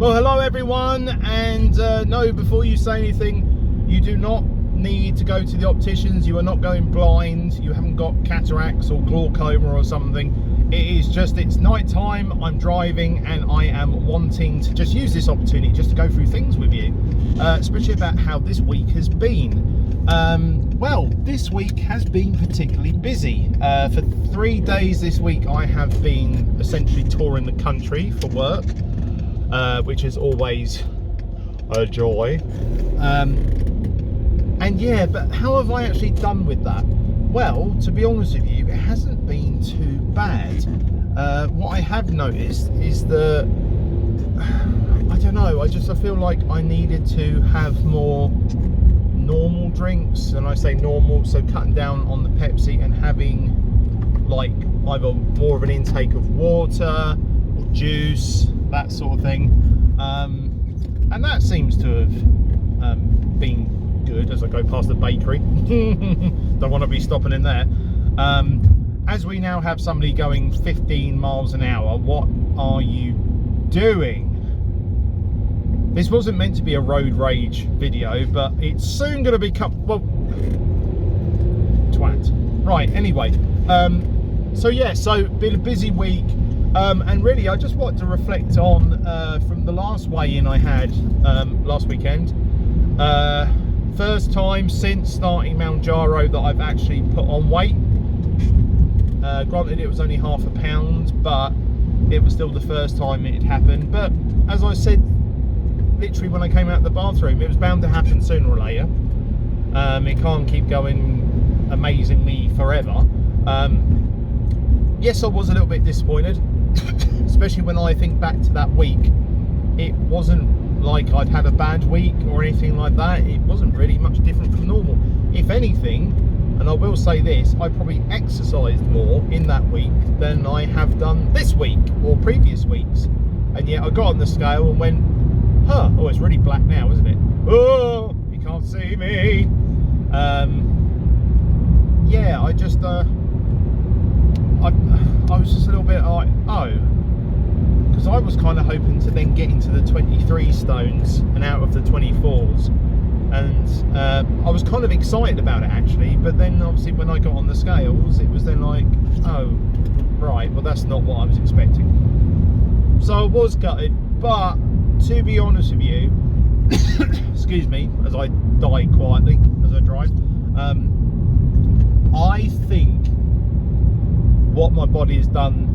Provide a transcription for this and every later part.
Well, hello everyone, and no, before you say anything, you do not need to go to the opticians. You are not going blind. You haven't got cataracts or glaucoma or something. It is just, it's night time, I'm driving, and I am wanting to just use this opportunity just to go through things with you, especially about how this week has been. Well, this week has been particularly busy. For 3 days this week I have been essentially touring the country for work, which is always a joy. And yeah, but how have I actually done with that? Well, to be honest with you, it hasn't been too bad. What I have noticed is that, I don't know, I feel like I needed to have more normal drinks, and I say normal, so cutting down on the Pepsi and having like either more of an intake of water or juice, that sort of thing, and that seems to have been good as I go past the bakery. Don't want to be stopping in there. As we now have somebody going 15 miles an hour, what are you doing? This wasn't meant to be a road rage video, but it's soon going to become, well, twat. Right, anyway, so yeah, so been a busy week, and really I just wanted to reflect on from the last weigh-in I had last weekend. First time since starting Mounjaro that I've actually put on weight. Granted, it was only half a pound, but it was still the first time it had happened. But as I said, literally when I came out of the bathroom, it was bound to happen sooner or later. It can't keep going amazingly forever. Yes, I was a little bit disappointed, especially when I think back to that week. It wasn't like I'd had a bad week or anything like that. It wasn't really much different from normal. If anything, and I will say this, I probably exercised more in that week than I have done this week or previous weeks. And yet I got on the scale and went, huh, oh, it's really black now, isn't it? Oh, you can't see me. Yeah, I just, I was just a little bit like, oh, because I was kind of hoping to then get into the 23 stones and out of the 24s, and I was kind of excited about it actually, but then obviously when I got on the scales, it was then like, oh, right, well that's not what I was expecting. So I was gutted, but to be honest with you, excuse me, as I die quietly as I drive, I think what my body has done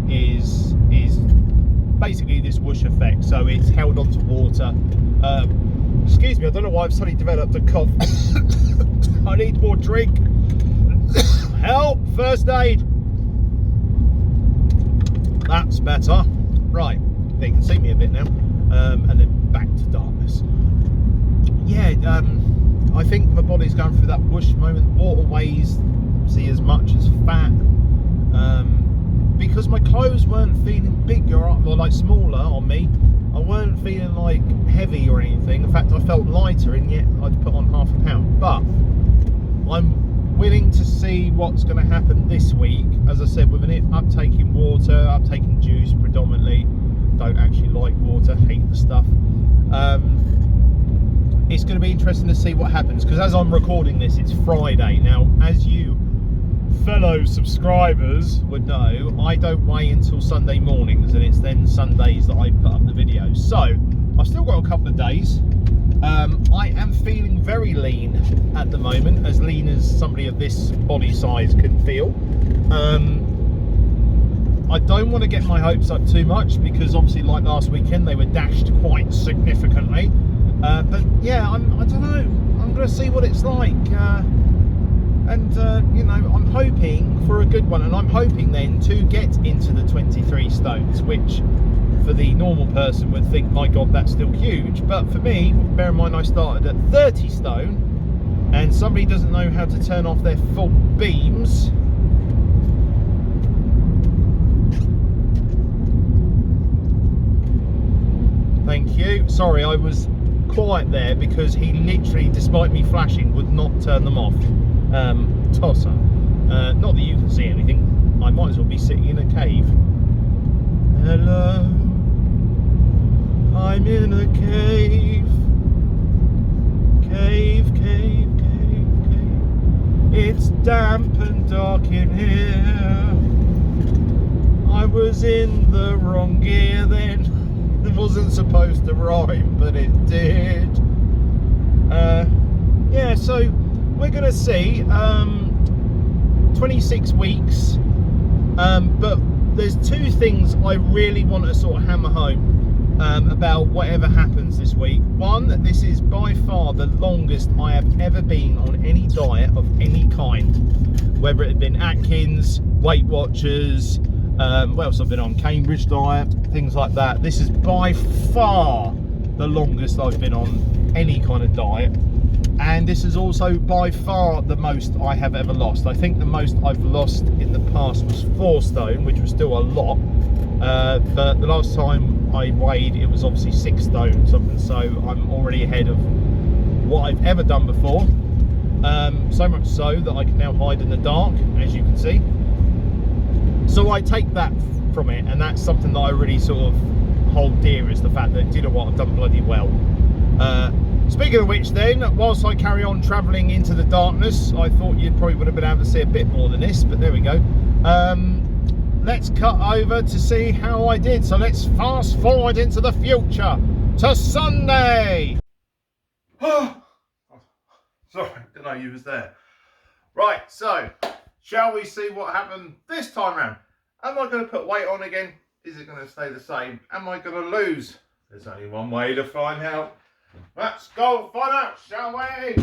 is basically this whoosh effect. So it's held onto water. Excuse me, I don't know why I've suddenly developed a cough. I need more drink. Help! First aid. That's better. Right, they can see me a bit now. And then back to darkness. Yeah, I think my body's going through that whoosh moment. Water weighs, see, as much as fat. Because my clothes weren't feeling bigger or like smaller on me. I weren't feeling like heavy or anything. In fact, I felt lighter, and yet I'd put on half a pound. But I'm willing to see what's going to happen this week. As I said, with an uptaking water, uptaking juice predominantly. Don't actually like water, hate the stuff. It's going to be interesting to see what happens, because as I'm recording this, it's Friday. Now, as you fellow subscribers would know, I don't weigh until Sunday mornings, and it's then Sundays that I put up the videos. So I've still got a couple of days. I am feeling very lean at the moment, as lean as somebody of this body size can feel. I don't want to get my hopes up too much, because obviously like last weekend they were dashed quite significantly, but yeah, I don't know, I'm going to see what it's like, and you know, I'm hoping for a good one, and I'm hoping then to get into the 23 stones, which for the normal person would think, my god, that's still huge, but for me, bear in mind I started at 30 stone, and somebody doesn't know how to turn off their full beams. Thank you. Sorry, I was quiet there because he literally, despite me flashing, would not turn them off. Tosser. Not that you can see anything. I might as well be sitting in a cave. Hello. I I'm in a cave. Cave, cave, cave, cave. It's damp and dark in here. I was in the wrong gear then. It wasn't supposed to rhyme, but it did. Yeah, so we're gonna see 26 weeks, but there's two things I really want to sort of hammer home about whatever happens this week. One, that this is by far the longest I have ever been on any diet of any kind, whether it had been Atkins, Weight Watchers, what else I've been on, Cambridge diet, things like that. This is by far the longest I've been on any kind of diet, and this is also by far the most I have ever lost. I think the most I've lost in the past was 4 stone, which was still a lot, but the last time I weighed, it was obviously 6 stone something, so I'm already ahead of what I've ever done before, so much so that I can now hide in the dark, as you can see. So I take that from it, and that's something that I really sort of hold dear, is the fact that, you know what, I've done bloody well. Speaking of which then, whilst I carry on travelling into the darkness, I thought you probably would have been able to see a bit more than this, but there we go. Let's cut over to see how I did. So let's fast forward into the future to Sunday. Oh, sorry, didn't know you was there. Right, so shall we see what happened this time round? Am I going to put weight on again? Is it going to stay the same? Am I going to lose? There's only one way to find out. Let's go find out, shall we?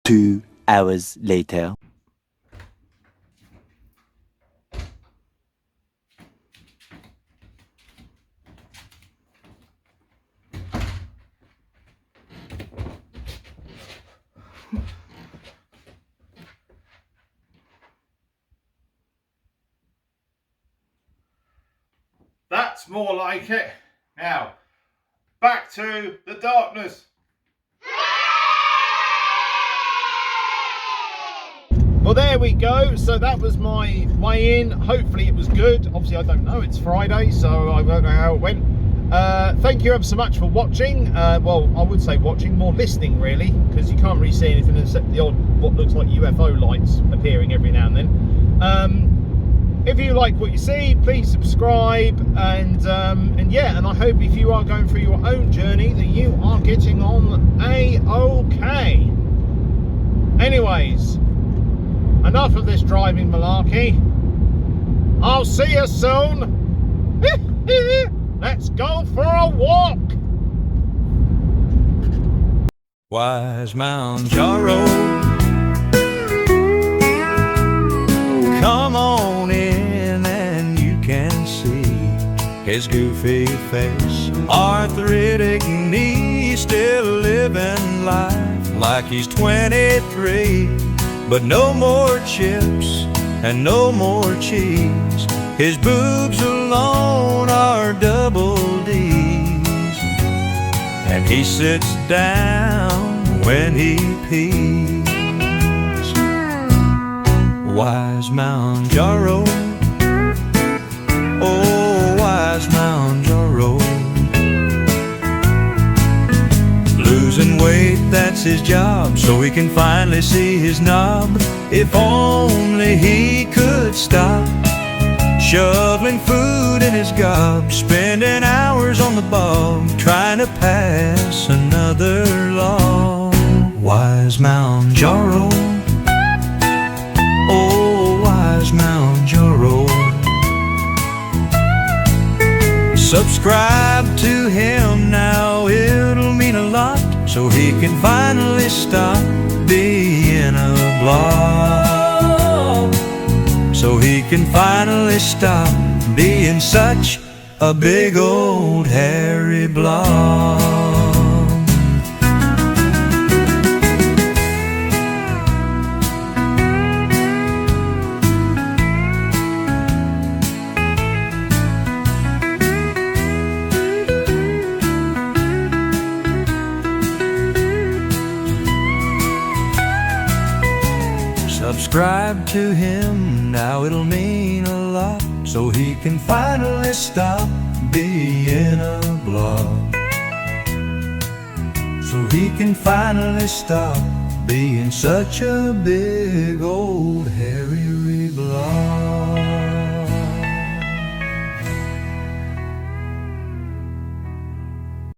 2 hours later. That's more like it. Now, back to the darkness. Well, there we go. So that was my weigh-in. Hopefully it was good. Obviously I don't know, it's Friday, so I don't know how it went. Thank you ever so much for watching. Well, I would say watching, more listening really, because you can't really see anything except the odd, what looks like UFO lights appearing every now and then. If you like what you see, please subscribe, and yeah, and I hope if you are going through your own journey that you are getting on A-okay. Anyways, enough of this driving malarkey. I'll see you soon. Let's go for a walk. Wise Mounjaro, come on in and you can see his goofy face, arthritic knee, still living life like he's 23. But no more chips and no more cheese, his boobs alone are double D's, and he sits down when he pees. Wise Mounjaro, oh wise Mounjaro, losing weight, that's his job, so he can finally see his knob. If only he could stop shoveling food in his gob, spending hours on the bog trying to pass another law. Wise Mounjaro, oh wise Mounjaro, subscribe to him now, it'll mean a lot, so he can finally stop being a blob, so he can finally stop being such a big old hairy blob. subscribe to him, now it'll mean a lot, so he can finally stop being a blob. So he can finally stop being such a big old hairy blob.